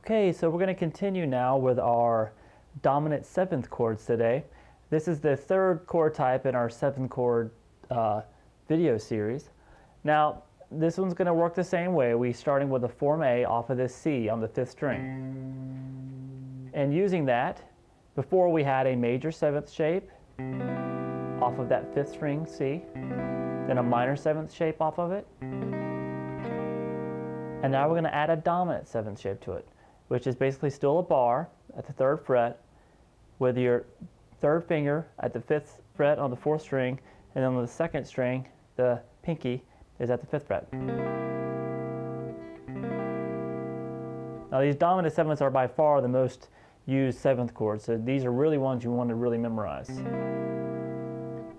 Okay, so we're going to continue now with our dominant seventh chords today. This is the third chord type in our seventh chord video series. Now, this one's going to work the same way. We're starting with a form A off of this C on the fifth string. And using that, before we had a major seventh shape off of that fifth string C, then a minor seventh shape off of it, and now we're going to add a dominant seventh shape to it, which is basically still a bar at the third fret with your third finger at the fifth fret on the fourth string, and then on the second string, the pinky is at the fifth fret. Now these dominant sevenths are by far the most used seventh chords, so these are really ones you want to really memorize.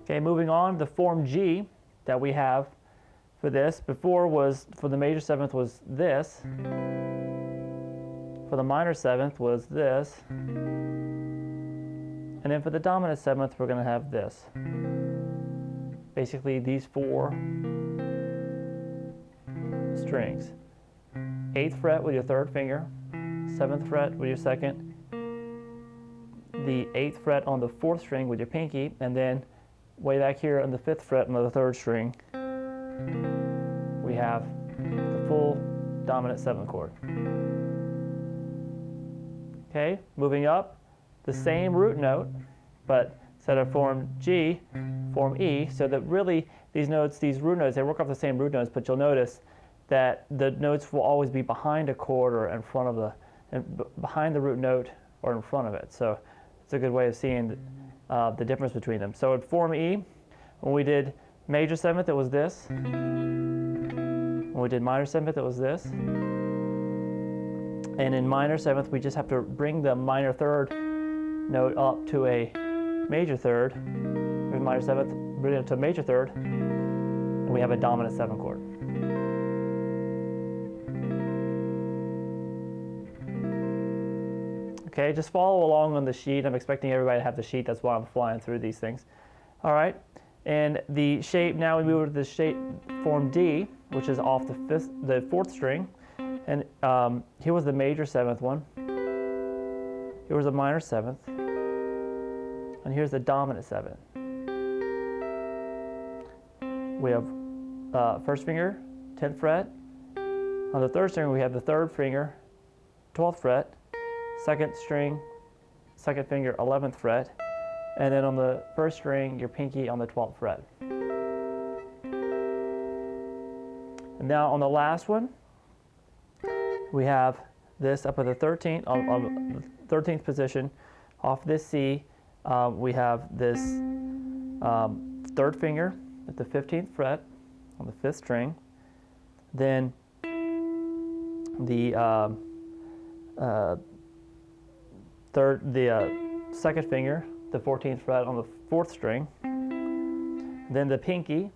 Okay, moving on, the form G that we have for this, before was, for the major seventh was this, for the minor seventh was this, and then for the dominant seventh we're going to have this. Basically these four strings. 8th fret with your third finger, 7th fret with your second, the 8th fret on the fourth string with your pinky, and then way back here on the 5th fret on the third string we have the full dominant seventh chord. Okay, moving up, the same root note, but instead of form G, form E, so that really these notes, these root notes, they work off the same root notes, but you'll notice that the notes will always be behind a chord or in front of behind the root note or in front of it. So it's a good way of seeing the difference between them. So at form E, when we did major seventh, it was this. When we did minor seventh, it was this. And in minor seventh, we just have to bring the minor third note up to a major third. Here's minor seventh, bring it to a major third, and we have a dominant seventh chord. Okay, just follow along on the sheet. I'm expecting everybody to have the sheet. That's why I'm flying through these things. All right, and the shape, now we move to the shape form D, which is off the fourth string. And here was the major seventh one. Here was a minor seventh. And here's the dominant seventh. We have first finger, 10th fret. On the third string, we have the third finger, 12th fret. Second string, second finger, 11th fret. And then on the first string, your pinky on the 12th fret. And now on the last one, we have this up at the 13th, on the 13th position, off this C, we have this third finger at the 15th fret on the 5th string. Then the second finger, the 14th fret on the 4th string. Then the pinky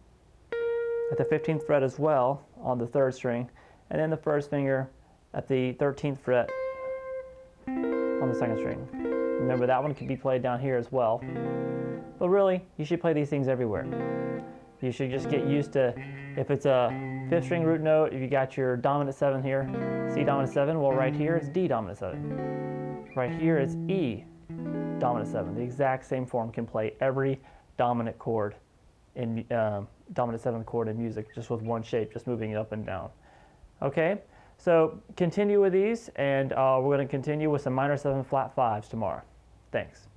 at the 15th fret as well on the 3rd string. And then the first finger at the 13th fret on the 2nd string. Remember, that one can be played down here as well. But really, you should play these things everywhere. You should just get used to, if it's a 5th string root note, if you got your dominant 7 here, C dominant 7, well right here it's D dominant 7. Right here it's E dominant 7. The exact same form can play every dominant chord in dominant 7th chord in music, just with one shape, just moving it up and down. Okay, so continue with these, and we're going to continue with some minor 7 flat 5s tomorrow. Thanks.